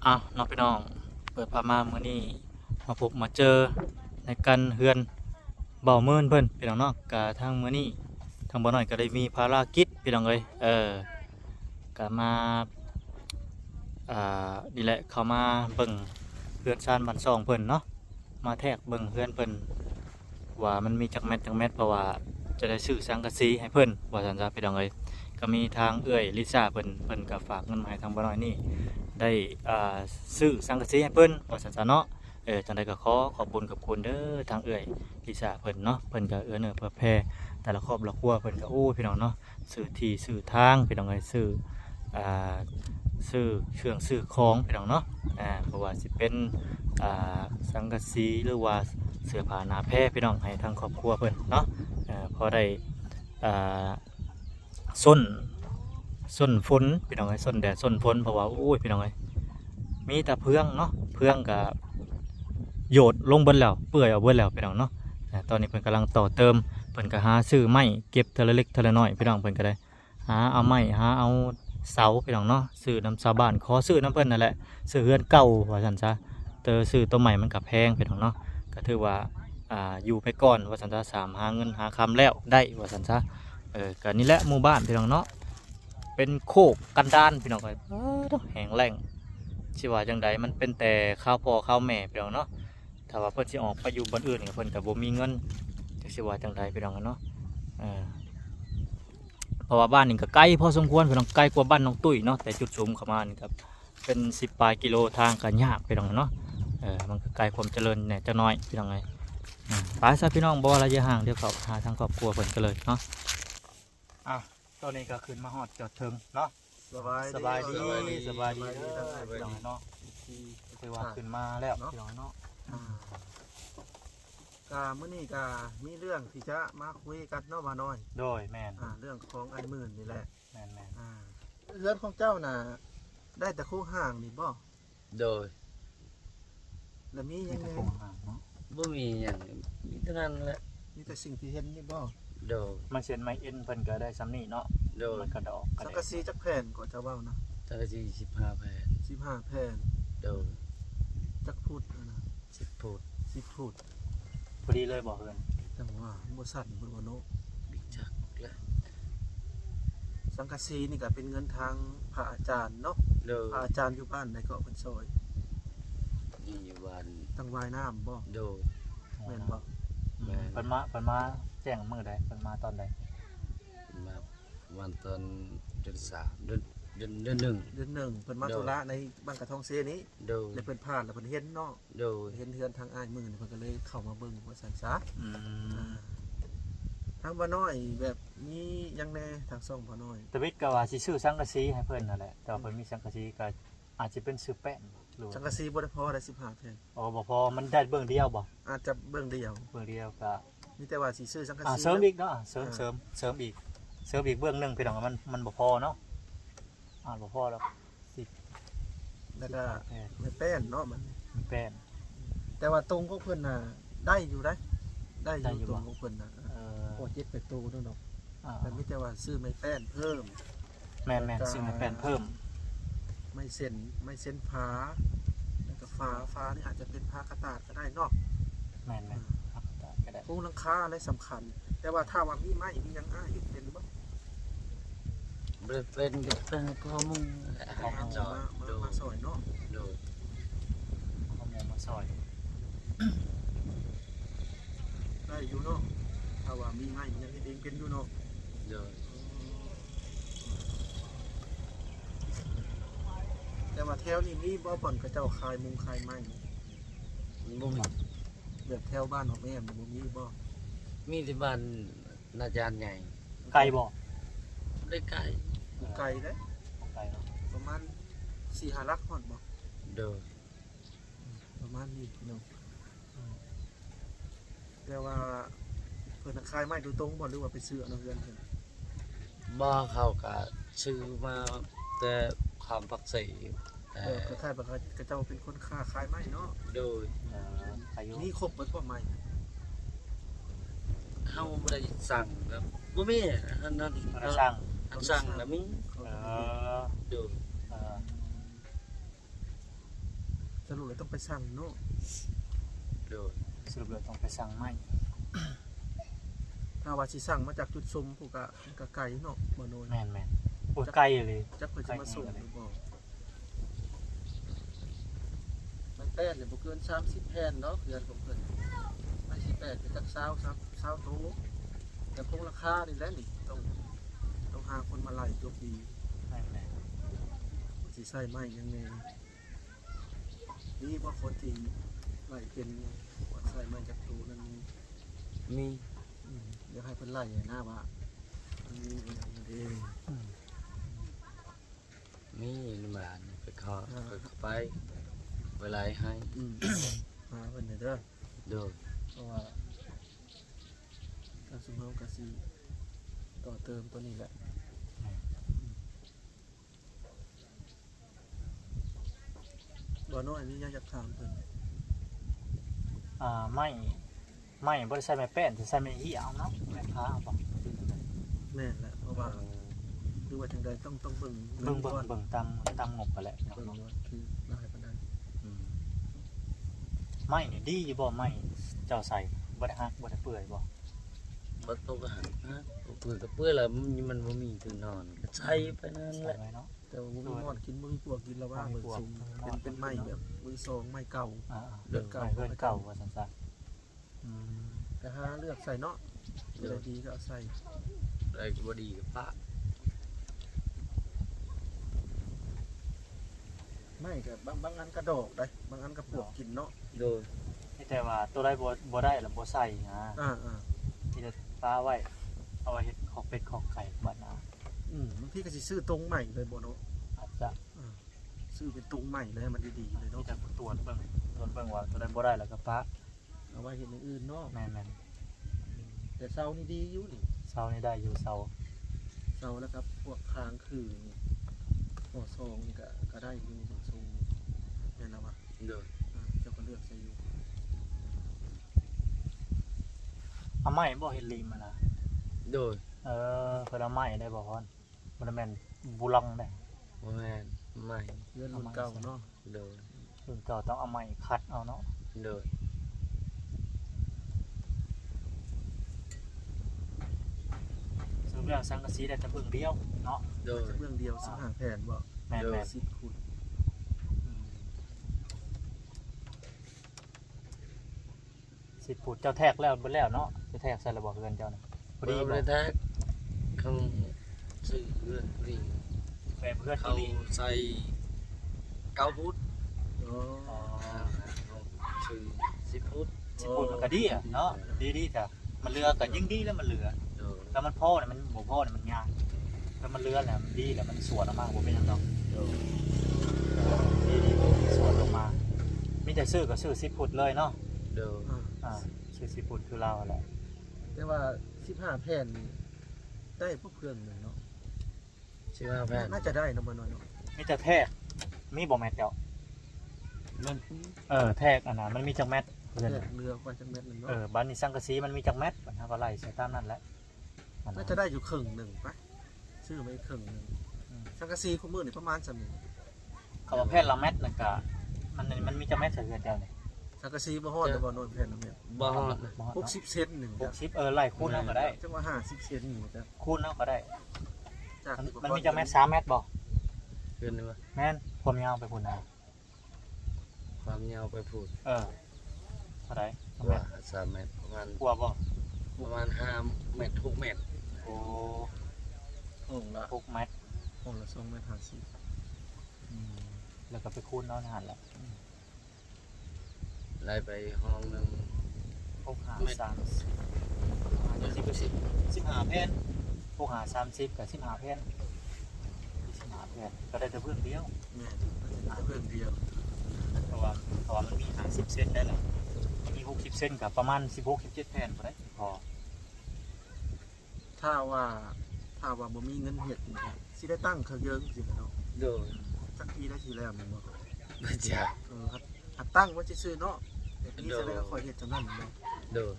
น้องพี่น้องเปิดพามามื้อนี้มาพบมาเจอในกันเฮือนเบาเมินเพิ่นพี่น้องเนาะกะทางมื้อนี้ทางบ่น้อยก็ได้มีภารกิจพี่น้องเอ้ยก็มานี่แหละเข้ามาเบิ่งเฮือนชานบ้านซ่องเพิ่นเนาะมาแทรกเบิ่งเฮือนเพิ่นว่ามันมีจักแมตรเพราะว่าจะได้ซื้อสังกะสีให้เพิ่นว่าซั่นซะพี่น้องเอ้ยก็มีทางเอื้อยลิซ่าเพิ่นก็ฝากเงินมาให้ทางบ่น้อยนี่ ได้ซื้อสังกะสีให้เพิ่นว่าซั่นซะเนาะจังได๋ก็ขอบคุญขอบคุณเด้อทางเอื้อยลิซ่าเพิ่นเนาะเพิ่นก็เอื้อเนื้อเผื่อแผ่แต่ละครอบละครัวเพิ่นก็โอ้พี่น้องเนาะซื้อที่ซื้อทางพี่น้องเอ้ยอ่าซื้อเครื่องซื้อของพี่น้องเนาะเพราะว่าสิเป็นสังกะสีหรือว่าเสื้อผ้าหน้าแพรพี่น้องให้ทางครอบครัวเพิ่นเนาะพอได้อ่าส้นฝนพี่น้องเอ้ยส้นแดดส้นฝนเพราะว่าโอ้ยพี่น้องเอ้ยมีแต่เพืองเนาะเพืองก็โยดลงเบิดแล้วเปื่อยเอาเบิดแล้วพี่น้องเนาะตอนนี้เพิ่นกำลังต่อเติมเพิ่นก็หาซื้อไม้เก็บเทอละเล็กเทอละน้อยพี่น้องเพิ่นก็ได้หาเอาไม้หาเอาเสาพี่น้องเนาะซื้อน้ำชาวบ้านขอซื้อน้ำเพิ่นนั่นแหละซื้อเฮือนเก่าว่าซั่นซะซื้อตัวใหม่มันก็แพงพี่น้องเนาะก็ถือว่าอยู่ไปก่อนว่าซั่นซะหาเงินหาคำแล้วได้ว่าซั่นซะก็นี่แหละหมู่บ้านพี่น้องเนาะเป็นโคกกันดานพี่น้องเอ้ยแห้งแล้งสิว่าจังใดมันเป็นแต่ข้าวพ่อข้าวแม่พี่น้องเนาะถ้าว่าเพิ่นสิออกไปอยู่บ้านอื่นนี่เพิ่นก็บ่มีเงินจักสิว่าจังใดพี่น้องเนาะเพราะว่าบ้านนี่ก็ไกลพอสมควรพี่น้องไกลกว่าบ้านน้องตุ้ยเนาะแต่จุดสูงเข้ามานี่ครับเป็น10ปลายกิโลทางก็ยากพี่น้องเนาะมันก็ไกลความเจริญแหน่จักหน่อยพี่น้องเอ้ยไปซะพี่น้องบ่ระยะห่างเดี๋ยวเขาหาทางครอบครัวเพิ่นกันเลยเนาะตอนนี้ก็ขึ้นมาฮอดจอดถึงเนาะสบายดีพี่น้องเนาะที่คือว่าขึ้นมาแล้วพี่น้องเนาะมื้อนี้ก็มีเรื่องที่จะมาคุยกันเนาะว่าน้อยโดยแม่นเรื่องของไอ้หมื่นนี่แหละแม่นเรือนของเจ้าน่ะได้แต่คู่ห่างนี่บ่โดยแล้วมียังไงบ่มีหยังมีเท่านั้นแหละ มีแต่สิ่งที่เห็นนี่บ่โดยมันเส้นไม้เอ็นเพิ่นก็ได้ซ้ำนี่เนาะโดยมันก็ดอกสังกะสีจักแผ่นก็จะเว้านะสังกะสี15แผ่น15แผ่นโดยจักพุทธนะ10ฟุต10พุทธพอดีเลยบอกเพิ่นจังว่าบ่สั่นบ่เนาะบิ๊กจักและสังกะสีนี่ก็เป็นเงินทางพระอาจารย์เนาะพระอาจารย์อยู่บ้านใดก็เพิ่นซอยนี่อยู่บ้านตั้งวายน้ำบ่โดยแม่นบ่เพิ่นมาแจ้งมื้อใดเพิ่นมาตอนใดมาวันตอนเดือน3เดือน1เพิ่นมาธุระในบ้านกระทองเซนี้โดยแล้วเพิ่นผ่านแล้วเพิ่นเห็นเนาะโดยเห็นเฮือนทางอ้ายมื้อนี่เพิ่นก็เลยเข้ามาเบิ่งว่าซั่นซะทางบ่น้อยแบบมียังแน่ทางซ่องบ่น้อยตะวิทย์ก็ว่าสิซื้อสังกะสีให้เพิ่นนั่นแหละแต่ว่าเพิ่นมีสังกะสีก็อาจสิเป็นซื้อแป้นสังกะสีบ่ได้พอได้15แผ่นบ่พอมันได้เบิ่งเดียวบ่อาจจะเบิ่งเดียวก็มีแต่ว่าสิซื้อสังกะสีเสริมอีกเนาะเสริมอีกเบื้องนึงพี่น้องมันบ่พอเนาะบ่พอแล้วแล้วก็ไม่แป้นเนาะมันแป้นแต่ว่าตรงของเพิ่นน่ะได้อยู่ได้อยู่ตรงของเพิ่นน่ะพอ7 8ตัวเนาะแต่มีแต่ว่าซื้อไม่แป้นเพิ่มแม่นซื้อไม่แป้นเพิ่มไม่เส้นฟ้าแล้วก็ฟ้านี่อาจจะเป็นผ้ากระตาดก็ได้เนาะแม่นผ้ากระตาดก็ได้โครงหลังคาอะไรสำคัญแต่ว่าถ้าว่ามีไม้มียังอ้ายอยู่เป็นบ่เป็นก็ข้อมูลมาซอยเนาะโดยข้อมูลมาซอยได้อยู่เนาะถ้าว่ามีไม้ยังเฮ็ดเองเป็นอยู่เนาะโดยแต่ว่าแถวนี้มีบ่บ่อนเขาเจ้าคายมุงคายไม้บ่มีแบบแถวบ้านของแม่บ่มีบ่มีที่บ้านอาจารย์ใหญ่ไกลบ่ได้ไกลไกลเด้ประมาณ 4-5 ลักฮอดบ่โดยประมาณนี้เนาะแต่ว่าเพิ่นขายไม้โดยตรงบ่หรือว่าไปซื้อเอาเงินเพิ่นบ่เขาก็ซื้อมาแต่ความปักใส่ก็คล้ายๆว่าเขาเจ้าเป็นคนค้าขายไม้เนาะโดยมีครบเบิดบ่ไม้เฮาบ่ได้สั่งครับบ่มีอันนั้นสั่งแล้วมีดู สรุปเลยต้องไปสั่งเนาะ โดย สรุปแล้วต้องไปสั่งไม้ ถ้าว่าสิสั่งมาจากจุดซุมผู้กะไก่เนาะบ่น้อย แม่นโอ้ยไกลเลย จักเพิ่นสิมาส่งหรือบ่มันแป้นเนี่ยบ่เกิน30แผ่นเนาะเดือนของเพิ่นไม่สิแป้นก็จัก20โตแต่คงราคานี่แหละนี่ต้องหาคนมาไล่จบดี แม่น สิใส่ไม้ยังไงนี่ว่าคนที่ไล่เป็นว่าใส่ไม้จากตูนั้น มี เดี๋ยวให้เพิ่นไล่หน้าว่ามันมีอย่างนี้เด้ มีในบ้านไปขอไปเข้าไปเวลาให้ มาเพิ่นเด้อ โดย เพราะว่าการสมเฮากะสิต่อเติมตัวนี้แหละบ่น้อยมีหยังอยากถามเพิ่น ไม้บ่ได้ใส่ไม้แป้นสิใส่ไม้เหี้ยเอาเนาะไม้ค้าเอาบ่ แม่นแหละเพราะว่าดูว่าจังใดต้องเบิ่ง เบิ่ง ก่อน ตามงบไปแหละ เบิ่งว่าคือได้ปานใด ไม้นี่ดีอยู่บ่ไม้เจ้าใส่บ่ได้ฮักบ่ได้เปื่อยบ่ บ่ตกอาหารนะเปื่อยก็เปื่อยแล้วมันบ่มีที่นอนก็ใช้ไปนั่น ใส่ แหละ ไว้เนาะ แต่ว่าบ่มีหอดกินบ่มีพวกกินแล้วว่าเบิ่งซุมเป็นไม้แบบมือสองไม้เก่า เดือนเก่าว่าซั่นๆ แต่หาเลือกใส่เนาะเดี๋ยวดีก็เอาใส่ ได้ก็บ่ดีกับพระ ไม่กับบางอันกระดอกได้บางอันกระปวกกินเนาะ โดย แต่ว่าตัวได้บ่ได้แล้วบ่ใส่นะ อ่า ที่จะปลาไว้เอาไว้เฮ็ดของเป็ดของไก่บัดนะ บางทีก็สิซื้อตรงใหม่เลยบ่เนาะ อาจจะ ซื้อเป็นตรงใหม่เลยให้มันดีๆเลย ที่ เนาะ จะตรวจเบิ่งว่าตัวได้บ่ได้แล้วก็ปลา เอาไว้เห็นอย่างอื่นเนาะ แม่น แต่เสานี่ดีอยู่นี่ เซานี่ได้อยู่เซา เสาแล้วครับพวกคางคือนี่หัวซองนี่ก็ได้อยู่บางทรงแม่นแล้วว่า โดย เจ้าก็เลือกใส่อยู่ เอาไม้บ่เฮ็ดริมนะ โดย เพิ่นเอาไม้ได้บ่พอนบ่ได้แม่นบุลังได้ บ่แม่นไม่ เรือนรุ่นเก่าเนาะ โดย รุ่นเก่าต้องเอาไม้คัดเอาเนาะ โดย ซึ่งเรื่องสังกะสีได้แต่เบิ่งเดียวเนาะ โดย เบื้องเดียว15แผ่นบ่ แม่น 10คูณ สิพูดเจ้าแทกแล้วเบิดแล้วเนาะจะแทกใส่ระบบเงินเจ้าน่ะพอดี บ่ บ่ ได้แท้เขาซื้อเพื่อนรี แฟนเพื่อน เขา ที่ดี ใส่เก้าฟุต อ๋อ ซื้อ10ฟุต สิพูดมันก็ดีอ่ะเนาะดีจ้ะมันเรือก็ยิ่งดีแล้วมันเรือ โดย ถ้ามันพ่อเนี่ยมันบ่พ่อเนี่ยมันยากถ้ามันเรือแหละมันดีแหละมันสวนออกมาบ่เป็นหยังดอก โดย ดีสวนออกมามีแต่ซื้อก็ซื้อ10ฟุตเลยเนาะ โดย ซื้อ10ฟุตคือเราแหละ แต่ว่า15แผ่นนี่ได้พวกเครื่องหนึงเนาะ 15แผ่น น่าจะได้เนาะมาหน่อยเนาะ มีแต่แทกมีบ่แมทเดียว มัน แทกอันนั้นมันมีจักแมทเพื่อน เรือกว่าจังเม็ดหนึงเนาะ บ้านนี้สังกะสีมันมีจักแมทมันเฮาก็ไล่ใส่ตามนั้นแหละ น่าจะได้อยู่ครึ่งหนึ่งปะซื้อมาอีกครึ่งหนึ่งสังกะสีคู่มือนี่ประมาณสำนึง เขาว่าแพทย์ละแมทนั่นก็มันมีจักแมทใส่เพื่อนเดียวนี่ สังกะสีบ่ฮอดแต่บ่โนนแผ่นละเม็ด บ่ฮอดนะ บ่ฮอดเนาะ 60เซนหนึ่งจ้ะ 60ไล่คูณเอาก็ได้ จังว่า50เซนนี่จ้ะ คูณเอาก็ได้ จาก มันมีจักแมท3แมทบ่ เกินนี่ว่า แม่นความยาวไปพุ่นนะ ความยาวไปพูด เท่าไหร่ ว่า3เมตรประมาณ กลัวบ่ 5เมตร6เมตร โอ้ ห้องละ 6เมตร ห้องละ2เมตร50 แล้วก็ไปคูณเอาหั่นแหละ ไล่ไปห้องหนึง 6 5 3 15แผ่น6 5 30กับ15แผ่น15แผ่นก็ได้แต่เพื่อนเดียว แม่นเพิ่นเดียว เพราะว่ามันมี50เซนได้แล้วมี60เซนกับประมาณ16 17แผ่นบ่ได้พอ ถ้าว่าบ่มีเงินเฮ็ดนี่สิได้ตั้งเครื่องเยิงสิเนาะ โดย สักทีได้ทีแล้วแม่นบ่ บ่จัก หัดตั้งไว้ซื่อๆเนาะแต่นี่จะได้ก็ค่อยเฮ็ดจังนั้นเนาะ โดย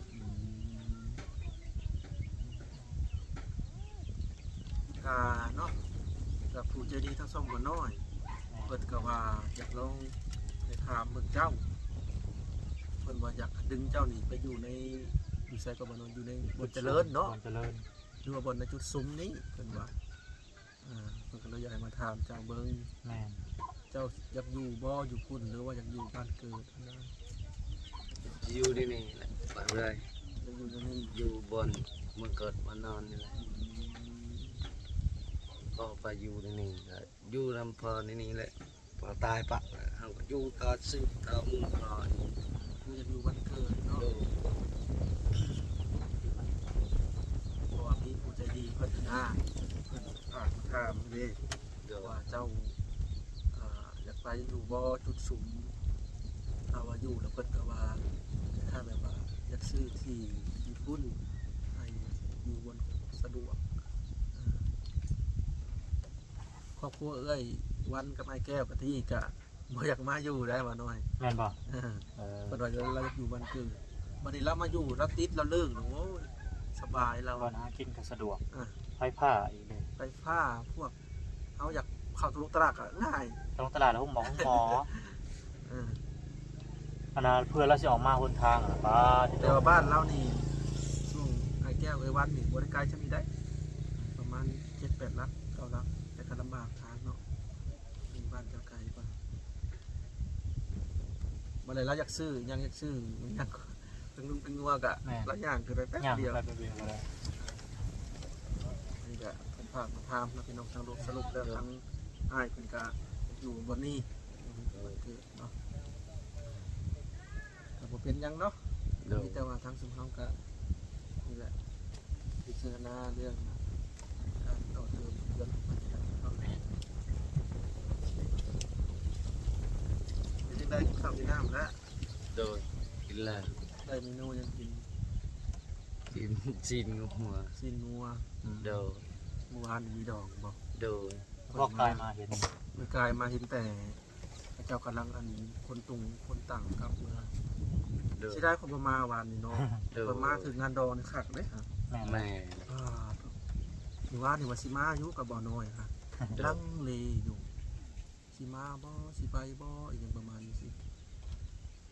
เนาะกับผู้ใจดีทั้งสองบ่น้อยเพิ่นก็ว่าอยากลอง ในถามเบิ่งเจ้าเพิ่นว่าอยากดึงเจ้านี่ไปอยู่ในอยู่ไสก็บ่นอนอยู่ในบนเจริญเนาะ บนเจริญ หรือว่าบนในจุดซุ้มนี้เพิ่นว่าเพิ่นก็เลยอยากให้มาถามเจ้าเบิ่ง แม่น เจ้าอยากอยู่บ่อยู่พุ่นหรือว่าอยากอยู่บ้านเกิดนะ อยู่ที่นี่แหละไปเลย อยากอยู่ตรงนี้ อยู่บนเมื่อเกิดมานอนนี่แหละก็ไปอยู่ที่นี่ก็อยู่ลำพอในนี้แหละพอตายปะเอาก็อยู่ต่อสิต่อมุงต่อ คืออยากอยู่บ้านเกิดเนาะ ดู เพราะว่ามีผู้ใจดีเพิ่นเพิ่นถามเด้ ดู ว่าเจ้าอยากไปอยู่บ่จุดซุ้มถ้าว่าอยู่แล้วเพิ่นก็ว่าถ้าแบบว่าอยากซื้อที่ญี่ปุ่นให้อยู่บนสะดวกครอบครัวเอ้ยวันกับไอ้แก้วกะที่กะบ่อยากมาอยู่ได้ว่าน้อย แม่นบ่ เออ เออ เพิ่นว่าเราอยู่บ้านเกิดบัดนี้เรามาอยู่เราติดเราเลิกโอ้ยสบายเรา ก่อนหากินก็สะดวก อ่ะ ไฟผ้าอีกเลย ไปผ้าพวกเฮาอยากเข้าตลาดตลาดก็ง่าย ตรงตลาดแล้วหมอหมอ เออ อันนั้นเพื่อเราสิออกมาหนทางอ่ะป้าที่ แต่ว่าบ้านเรานี่ช่วงไอ้แก้วไอ้วันนี่บ่ได้ไกลจะมีได้ ประมาณ 7-8 ลัก9ลักแต่ก็ลำบากทางเนาะมีบ้านเจ้าไกลกว่าบ่ได้เราอยากซื้อยังอยากซื้อยังเป็นลุงเป็นงัวกะละอย่างคือไปแป๊บ ย่าง เดียว ไปเป็นเวลาเลย นี่ก็เพิ่นพามาถามแล้วพี่น้องทางโลกสรุปแล้วทั้งอ้ายเพิ่นก็อยู่บนนี้วันเกิดเนาะก็บ่เป็นหยังเนาะ ดู มีแต่ว่าทางซุมเฮาก็นี่แหละพิจารณาเรื่องการต่อเติมเรื่องมันนี่แหละเนาะเป็นจังได๋ข้าวกินน้ำแล้ว ดูกินแล้ว ได้เมนูยังกิน กินจีนกับหัว ซีนงัว ดู เมื่อวานมีดอกบ่ ดู ก็กลายมาเห็น เมื่อกายมาเห็นแต่เจ้ากำลังอันคนตุงคนต่างกับเมื่อ ดู สิได้คนประมาณวานนี่เนาะ ดู คนมาถึงงานดองนี่คักเด้ฮะ แม่น แม่ หรือว่านี่ว่าสิมาอยู่กับบ่อน้อยค่ะลังเลอยู่สิมาบ่สิไปบ่อีหยังประมาณนี้สิ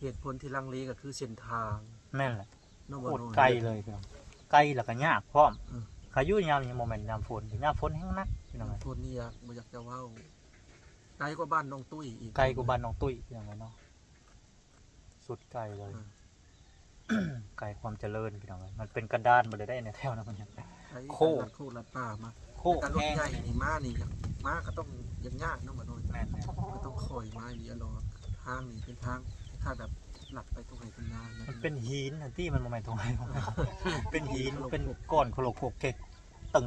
เหตุผลที่ลังเลก็คือเส้นทาง แม่นแหละ เนาะ โค บ่ ตร น้อย ไกลเลยพี่น้องไกลแล้วก็ยากพร้อม อืม ขายุยามนี้โมเมนต์ยามฝนยามฝนแห้งนักพี่น้อง บางคนนี่บ่อยากจะเว้าไกลกว่าบ้านน้องตุ้ยอีก ไกลกว่าบ้านน้องตุ้ยพี่น้องเนาะสุดไกลเลย ไกลความเจริญพี่น้องมันเป็นกระดานบ่ได้ได้ในแถวนั้นมันยัง ไกล โค โคลัดป่ามา โคก การรถ แห้ง ใหญ่นี่มานี่มาก็ต้องยากเนาะบ่น้อย แม่น ก็ต้องคอยไม้นี่รอทางนี่เป็นทางถ้าแบบหลักไปตรงไหนตรงนั้น มันเป็นหินอันที่มันโมเมนต์ตรงไหนเป็นหินเป็นก้อนโคโลโคกเก็กตึง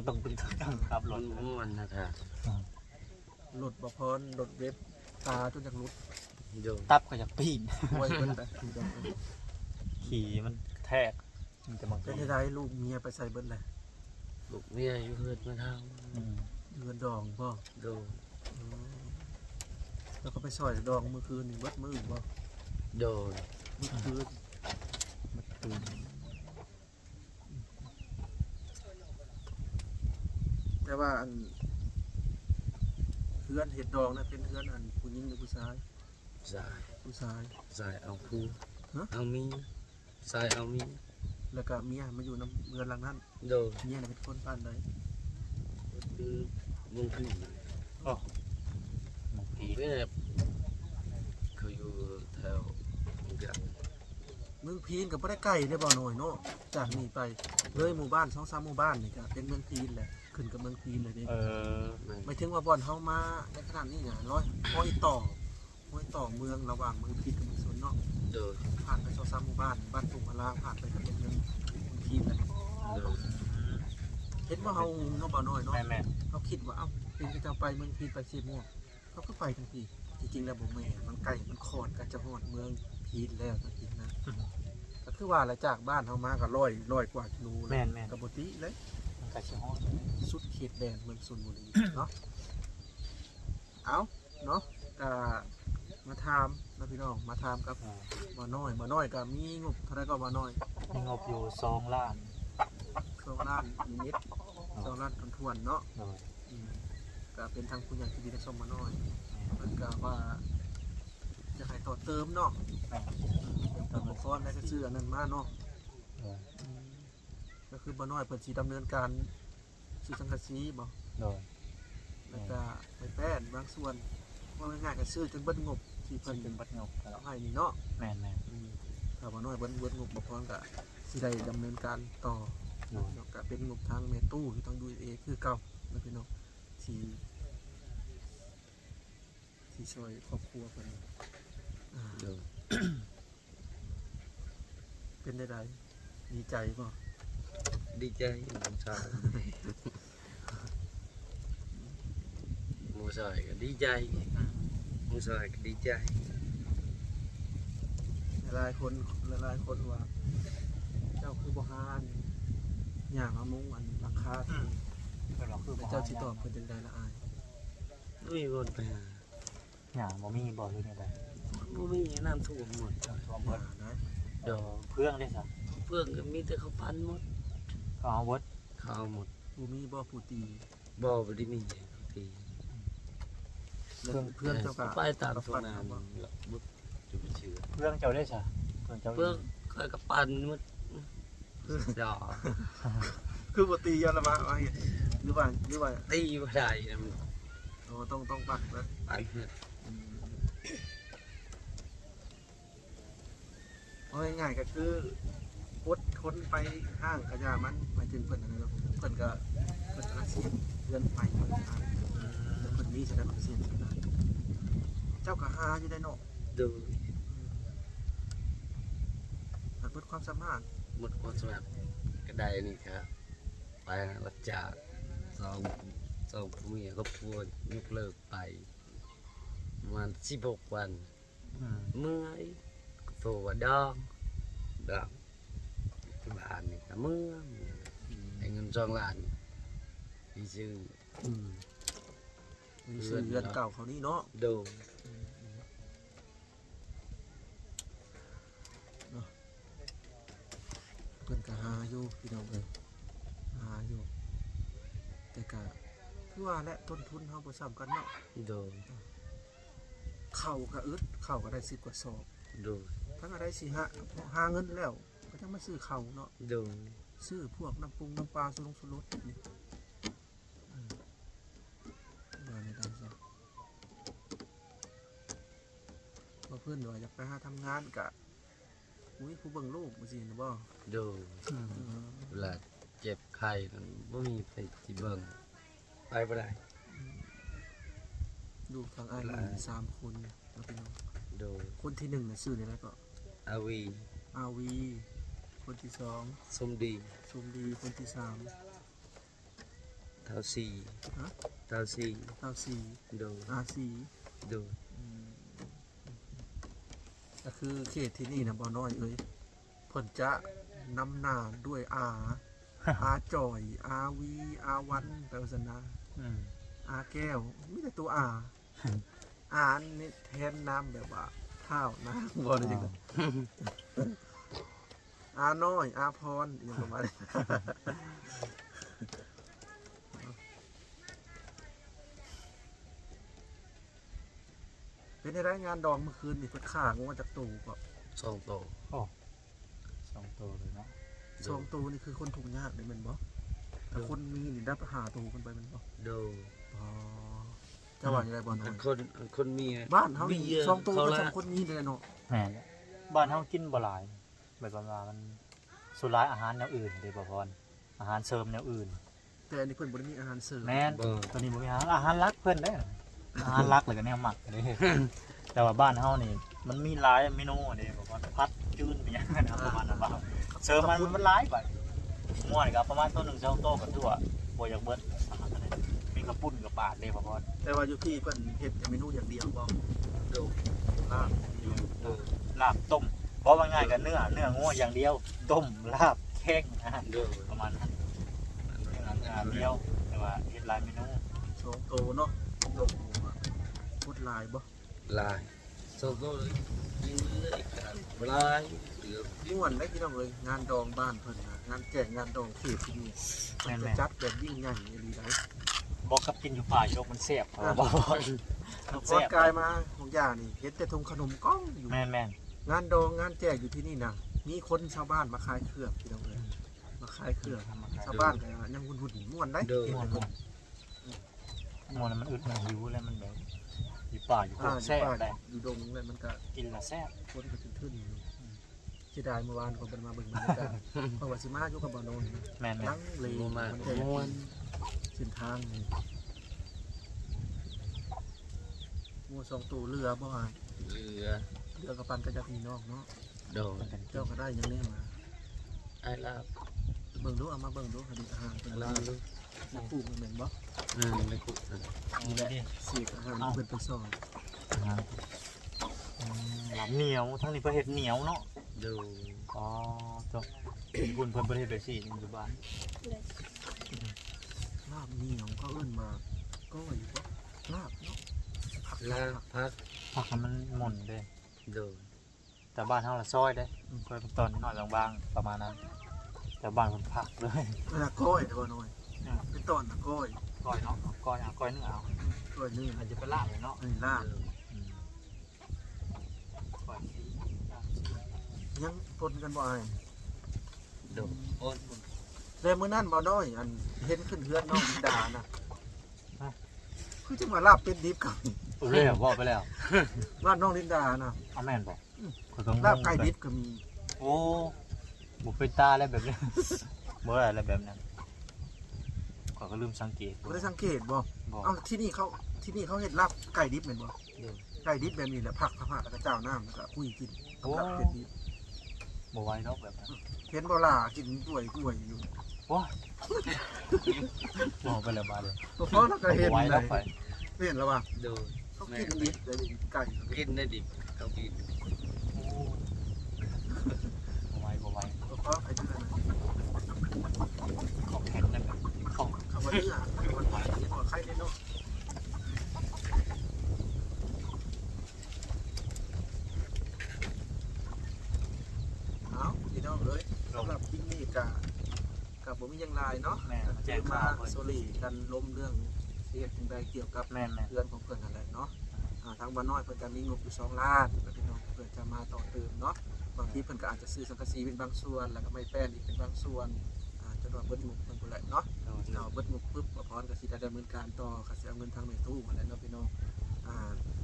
ครับร มั ถ นม่วนนะครับ หลุดบ่พรหลุดเว็บตาจนจากหลุด ดู ตับก็อยากปีน ไว้เพิ่นแต่ ขี่มันแทกมันจะมัง เป็นได้ลูกเมียไปใส่เบิ่นแหละ ลูกเมียอยู่เฮือนมาท เงินดองบ่ ำดู แล้วก็ไปซอยดองเมื่อคืนนี่เบิดมื้อบ่ ดู เมื่อคืน มันตื่น แต่ว่าอันเฮือนเฮ็ดดองนะเป็นเฮือนอันผู้หญิงหรือผู้ชาย สาย ผู้ชาย สายเอาคู่ ฮะ เอามีสายเอามี แล้วก็เมียมาอยู่นำเรือนหลังนั้น ดู เมียน่ะเป็นคนบ้านใด คือวงพี่ มันผี ไม่ได้เขาอยู่แถวเมืองกัน เมืองพีนก็บ่ได้ใกล้เด้บ่น้อยเนาะจากนี้ไปเลยหมู่บ้าน2-3หมู่บ้านนี่ก็เป็นเมืองพีนแหละขึ้นกับเมืองพีนเลยเด้ แม่ ไม่ถึงว่าบ่อนเฮามาในขนาดนี้เนี่ยร้อยต่อเมืองระหว่างเมืองพีนกับเมืองสนเนาะ ดู ผ่านไป2-3หมู่บ้านบ้านตุงพลางผ่านไปก็เป็นเมืองพีนแหละ ดู เห็นว่าเฮาเนาะบ่น้อยเนาะ แม่ เฮาคิดว่าเอ้าเป็นก็จะไปเมืองพีนไปเสียม่วงเขาก็ไปทันทีจริงๆแล้วบ่แม่นมันไกลมันคอนก็จะฮอดเมืองพีนแล้วจริงๆนะก็คือว่าละจากบ้านเฮามาก็100กว่ากิโล แม่ ก็บ่ติเลย มันกระชิฮอด สุดเขตแดนเมืองชลบุรี เนาะ เอาเนาะก็มาถามนะพี่น้อง มาถามกับบ่น้อยก็มีงบเท่าไรก็บ่น้อย มีงบอยู่2 ล้าน 2 ล้านนิด2ล้านทวนๆเนาะ เลย ก็เป็นทางผู้ใหญ่ที่ดีได้ส่งมาน้อยเพิ่นก็ว่า จะให้ต่อเติมเนาะเติมอุปกรณ์แล้วก็ซื้ออันนั้นมาเนาะก็คือบ่น้อยเพิ่นสิดำเนินการซื้อสังกะสีบ่ โดย แล้วก็ไปแป้นบางส่วนว่าง่ายๆก็ซื้อจนเบิดงบที่เพิ่น เป็นบัดงบ เอาให้นี่เนาะ แม่น ถ้าบ่น้อยเบิดงบบ่พอก็สิได้ดำเนินการต่อ ๆโดย แล้วก็เป็นงบทางเมตู้ที่ต้องดูเอคือเก่านะพี่น้องที่ช่วยครอบครัวเพิ่นอ่า โดย เป็นได้ใดดีใจป่ะ ดีใจมูซอยมูซอยก็ดีใจมูซอยก็ดีใจ หลายคนว่า เจ้าคือบ่ฮานย่างมามุงอันหลังคาที่ เพิ่นว่าคือ แต่เจ้าสิตอบเพิ่นจังไดละอาย ไม่มีคนไปหา หยังบ่มีบ่หรือไงใด บ่มีน้ำท่วมหมด ท่วมเบิด นะ เดี๋ยวเพื่องได้ซะ เพื่อนก็มีแต่เขาพันหมด ก็เอาเบิด เขาเอาหมด ผู้มีบ่ผู้ตี บ่บ่ได้มีอย่างที เพื่อนเจ้าก็ ไปตามทุ่งนามันบึกจะไปเชื่อ เพื่องเจ้าได้ซะเพื่องเจ้า เพื่อนเคยกับปันหมดจ่อ คือบ่ตียาละมาว่าเฮ็ดหรือว่า ตีบ่ได้นะมัน ต้องปักนะ ปันเพื่อน เอาง่ายๆก็คืออดทนไปห้างกระยามันหมายถึงเพิ่นอันนั้นเนาะเพิ่นก็เสียเดือนไปเพิ่นห้างแล้วเพิ่นมีสิได้เสียเจ้าก็หาอยู่ได้เนาะ ดู แต่เพิ่นความสามารถ หมดความสมัครก็ได้นี่ครับไปรับจากสองผู้เมียก็พูดยกเลิกไปประมาณ16 วัน เมื่อยโตว่าดองที่บ้านนี่ก็เมื่อยไอ้เงิน2 ล้านที่ซื้อ มีซื้อเรือนเก่าเขานี่เนาะ ดู เพิ่นก็หาอยู่พี่น้องเอ้ยหาอยู่แต่ก็คือว่าและต้นทุนเฮาบ่ซ้ำกันเนาะ ดู เข้าก็อึดเข้าก็ได้10กว่าซอก ดู ถ้าก็ได้สิหาเงินแล้วก็จะมาซื้อเข้าวเนาะ ดู ซื้อพวกน้ำปรุงน้ำปลาสุรสนี่ว่าไม่ได้ซะว่าเพื่อนว่าอยากไปหาทำงานกะอุ้ยผู้เบิ่งลูกมาสินะบ่ ดู เวลาเจ็บไข้นั้นบ่มีไปที่เบิ่งไปบ่ได้ ลูกทางอ้ายมี3 คนนะพี่น้อง ดู คนที่1น่ะชื่ออะไรก็ อาวี อาวีคนที่2สมดี สมดีคนที่3 เท่าซี ฮะ เท่าซี เต้าสี ดู อาสี ดู ก็คือเขตที่นี่นะบ่น้อยเอ้ยเพิ่นจะนำหน้าด้วยอาจ่อยอาวีอาวันแปลว่าสนาอาแก้วมีแต่ตัวอานี่แทนน้ำแบบว่าข้าวน้ำบ่ได้จังได๋อาน้อยอาพรอหยังประมาณนี้ เป็นได้งานดองเมื่อคืนนี่เพิ่นฆ่างูมาจากตู้ก็ 2 โต 2ตัวเลยเนาะ 2ตู้นี่คือคนทุกข์ยากได้แม่นบ่แต่คนมีนี่ได้หาตู้กันไปแม่นบ่ ดู อ๋อจะว่าอย่างไรบ่น้อ อั ย นคนมี บ้านเฮานี่ เยอะ 2ตู้ เขา ก็ ละ สองคนมีเลยเนาะ แม่นบ้านเฮากินบ่หลายแบบว่ามันสุดหลายอาหารแนวอื่นเด้บ่พรอาหารเสริมแนวอื่น แต่อันนี้เพิ่นบ่ได้มีอาหารเสริม แม่น บ่ ตัวนี้บ่มีอาหารหลักเพิ่นเด้อาหารหลักเลยก็แนวหมักเด้ แต่ว่าบ้านเฮานี่มันมีหลายเมนูเด้บ่ว่าพัดจืนเป็นหยังนะประมาณนั้นบ่เสริมมันหลายบัดม่วนก็ประมาณตัว1 2โตก็ถือว่าบ่อยากเบิดอาหารอะไรมีกระปุ้นกับปาดเด้บ่พร แต่ว่าอยู่ที่เพิ่นเฮ็ดแต่เมนูอย่างเดียวบ่ ดู ลาบ ดู ลาบต้มเพราะว่าง่ายกันเนื้องัวอย่างเดียวต้มลาบแข้งนะ ดู ประมาณนั้นเนื้อเดียวแต่ว่าเฮ็ดหลายเมนู 2ตู้เนาะโอ้โหพูดหลายบ่ ลาย2 โตเลยยิงเลยกันลายเหลือ ม่วนได้พี่น้องเอ้ยงานดองบ้านเพิ่นน่ะงานแจกงานดองเขตที่นี่เพิ่นจะจัดแบบยิ่งใหญ่อีหลีได้ บอกกับกินอยู่ป่ายกมันแซ่บเขาบอก พอกายมาของย่านี่เห็นแต่ทงขนมก้องอยู่ แม่นแม่น งานดองงานแจกอยู่ที่นี่นะมีคนชาวบ้านมาขายเครื่องพี่น้องเลยมาขายเครื่องชาวบ้านก็ยังหุ่นม่วนได้ เด้อ เห็น ม่วน แต่ ม่วนมันอึดมันหิวแล้วมันแบบอยู่ป่าอยู่โคกแซ่บได้ อยู่ดงเลยมันก็ กินละแซ่บ คนก็ทึ่นๆอยู่เสียดายเมื่อวานคนเป็นมาเบิ่งบรรยากาศเพราะว่าสิมาอยู่กับบ่อโนน แม่นแม่ ลั น งเล บ่มา มัน ก็ จะ ม่วน เส้นทางนี่งัวสองตัวเรือบ่ฮะ เรือ เรือกับปันก็จะพี่น้องเนาะ โดน เจ้าก็ได้ยังแน่มา ไอ้ลาบ เบิ่งดูเอามาเบิ่งดูคดีอาหารเป็น ลา ลา บลูก คู่มันเหม็นบ่ ไม่คุกนะ นี่แหละเสียอาหารเพิ่นไปสอน หลามเหนียวทั้งนี้เพิ่นเฮ็ดเหนียวเนาะ โดน อ๋อจบญี่ปุ่นเพิ่นบ่ได้เฮ็ดแบบซี่อยู่บ้าน ลาบเหนียวเขาเอิ้นมาก็อยู่บ่ลาบเนาะผัก ลาบพัก ผักให้มันหม่นเด้ โดน แต่บ้านเฮาละซอยเด้ค่อยเป็นตอนน้อยๆบางๆประมาณนั้น แต่บ้านเพิ่นผักเลย เวลาก้อยเด้อหน่อยเป็นตอนนะก้อย ก้อยเนาะก้อยเอาก้อยเนื้อเอา ก้อยนี่ อาจจะเป็นลาบเลยเนาะ ไอ้ลาบ อืมก้อยสีลาบสี ยังปนกันบ่อ้าย โดนโอ้ย แล้วมื้อนั้นบ่น้อยอันเห็นขึ้นเฮือนน้องดาน่ะคือจังว่าลาบเป็ดดิบกับ เรียกว่าไปแล้ว บ้านน้องลินดาน่ะ เอาแม่นบ่ข้อยก็งง ลาบไก่ดิบก็มี โอ้บ่เป็นตาแล้วแบบนี้ บ่ได้แล้วแบบนั้นข้อยก็ลืมสังเกต บ่ได้สังเกตบ่ บ่ เอ้าที่นี่เขาเฮ็ดลาบไก่ดิบแม่นบ่ โดน ไก่ดิบแบบนี้แหละผักแล้วก็เจ้าน้ำแล้วก็คุยกินกับลาบเป็ดดิบ บ่ไหวเนาะแบบนั้น เห็นบ่ล่ะกินด้วยอยู่ โอ้ยบ่ไปแล้วบาดเลย บ่พอแล้วก็เห็น บ่ไหว เล แล้ว ย ไป เห็นแล้วว่า โดน เขากินดิบเลยไก่ กินได้ดิบเขากิน บ่ไหวบ่ไหว บ่พอไอ้ที่นั่นน่ะ ของแข็งนั่นแบบของ คำว่าเนื้อมันหวานเห็นว่าไข่เนาะเอาพี่น้องเอ้ยสำหรับที่นี่กับผมมีหยังหลายเนาะ แม่นมาแจ้งข่า มาว เพิ่น โซลีกันล้มเรื่องเหตุใดเกี่ยวกับ แม่น เพื่อนของเพื่อนนั่นแหละเนาะทางบ้านน้อยเพิ่นก็มีงบอยู่2 ล้านแล้วพี่น้องเพื่อจะมาต่อเติมเนาะบางทีเพิ่นก็อาจจะซื้อสังกะสีเป็นบางส่วนแล้วก็ไม้แป้นอีกเป็นบางส่วนจนว่าเบิดงบเพิ่นพุ่นแหละเนาะเอาเบิดงบปุ๊บบ่พรก็สิได้ดำเนินการต่อก็สิเอาเงินทางแม่ตู้มาแล้วเนาะพี่น้อง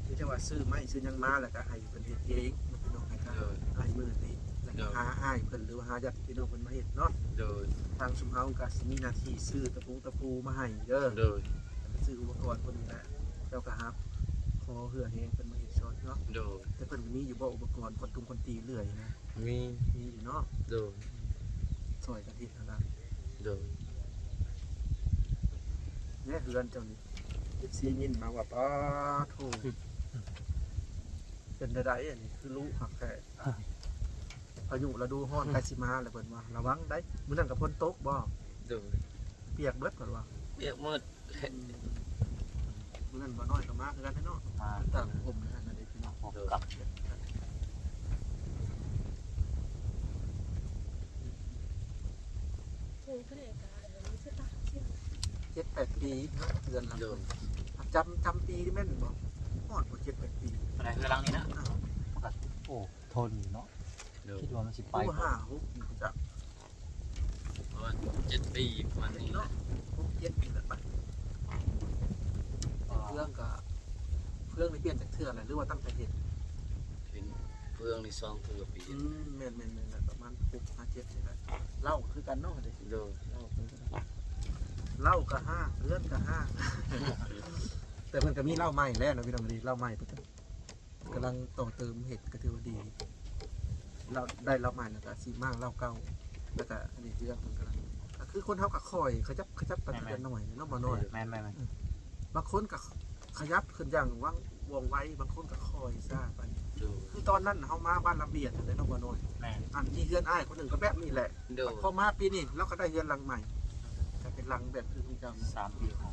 ที่จะว่าซื้อไม้ซื้อหยังมาแล้วก็ให้เพิ่นเฮ็ดเองเนาะพี่น้องให้ก็ให้มื้อนี้แล้วก็หาอ้ายเพิ่นหรือว่าหาญาติพี่น้องเพิ่นมาเฮ็ดเนาะ โดน ทางชุมเฮาก็สิมีหน้าที่ซื้อตะปูมาให้เด้อ โดน ซื้ออุปกรณ์พวกนี้แหละเจ้าก็ฮับขอเหือแหงเพิ่นมาเฮ็ดซอยเนาะ โดน แต่เพิ่นก็มีอยู่บ่อุปกรณ์คนตีเลื่อยนะ มี มีอยู่เนาะ โดน ซอยกันเฮ็ดนั่นล่ะ โดน แน่เฮือนเจ้านี่FCยินมาว่าป้าโธ่เป็นใดๆอันนี้คือรู้หักแท้พายุฤดูร้อนใกล้สิมาแล้วเพิ่นว่าระวังได้มื้อนั้นก็ฝนตกบ่ โดน เปียกเบิดเพิ่นว่า เรียกหมด มื้อนั้นบ่น้อยก็มาคือกันเนาะ มา ต่างผมนะนั่นเด้พี่น้อง พบกับ 7-8 ปีเนาะเดือนละ โดน จำปีที่แม่นบ่ฮอดบ่7-8 ปี อะไรคือลังนี้นะโอ้ทนอยู่เนาะ โดน คิดว่ามันสิไป ไป บ่ 5-6นี่จะ เพราะว่า7 ปีประมันนี้แหละ 6-7ปีแล้วไปเครื่องก็เครื่องนี่เปลี่ยนจากเทื่ออะไรหรือว่าตั้งแต่เฮ็ด เป็นเฟืองในซองเถื่อปี แม่นๆๆประมาณ6-7นี่แหละเหล้าคือกันเนาะเด้ โดน เหล้าก็ห้าเรื่องก็ห้า แต่มันก็มีเหล้าใหม่แล้วนะพี่น้องดีเหล้าใหม่เพิ่นกำลังต่อเติมเห็ดก็ถือว่าดีเราได้เหล้าใหม่แล้วก็สีมากเหล้าเก่าแล้วก็อันนี้เรื่องมันกำลังก็คือคนเฮาก็คอยขยับไปทีละหน่อยเนาะบ่น้อย แม่น บางคนก็ขยับขึ้นอย่างว่องไวบางคนก็คอยซ่าไป โดน คือตอนนั้นเฮามาบ้านระเบียดเลยเนาะบ่น้อย แม่น อันมีเฮือนอ้ายคนหนึงก็แบบนี้แหละ โดน พอมาปีนี้เราก็ได้เฮือนหลังใหม่ก็เป็นหลังแบบคือคุณจำ 3 ปีของ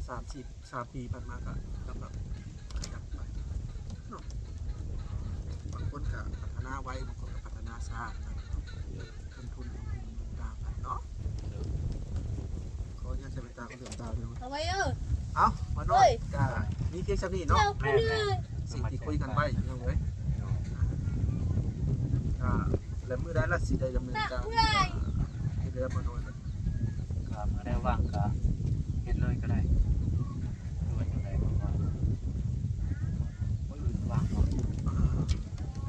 3 ปีผ่านมาก็กำลังขยับไปเนาะบางคนก็พัฒนาไว้บางคนก็พัฒนาช้านะต้นทุนต่างกันเนาะเขาเนี่ยจะไปตามเรื่องตามเรื่อง เอาไว้เออ เอามา น้อยก็มีเพียงเท่านี้เนาะ แม่แม่ สิ่งที่คุยกันไว้ยังไว้แล้วมื้อใดล่ะสิได้ดำเนินการเฮ็ดได้บ่น้อย ก็เมื่อได้ว่างก็เฮ็ดเลยก็ได้ด้วยจังได๋บ่ว่าบ่อื่นว่างเนาะ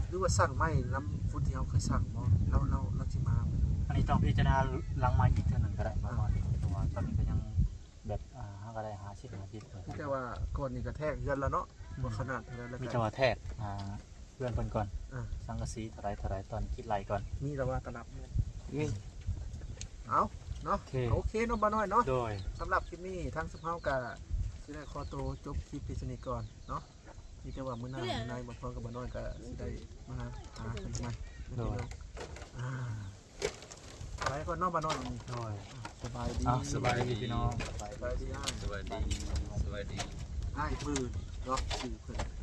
หรือว่าสั่งไม้น้ำฟุตที่เขาเคยสั่งบ่เราสิมา อันนี้ต้องพิจารณาหลังมาอีกเท่านึงก็ได้ประมาณเพราะว่าตอนนี้ก็ยังแบบหาก็ได้50เหมือนกัน แต่ว่าก่อนนี่ก็แทกเงินแล้วเนาะว่าขนาดเท่านั้นแล้ว มี กั จังหวะแทกเพื่อนเพิ่นก่อน อ่า สังกะสีเท่าไรตอนคิดไหลก่อน มีแต่ว่าตลับนี่เอาเนาะ โอเค โอเคเนาะบ่น้อยเนาะ โดย สำหรับคลิปนี้ทั้งสภาพกะสิได้ขอตัวจบคลิปพิศนีก่อนเนาะนี่แต่ว่ามื้อหน้านายบ่พร้อมกับบ่น้อยก็สิได้มาหากันใหม่ไปก่อนเนาะบ่น้อย โดย สบายดี สบายดี พี่น้อง สบายดีอ้าย สวัสดี สวัสดี อ้ายมือเนาะชื่อเพิ่น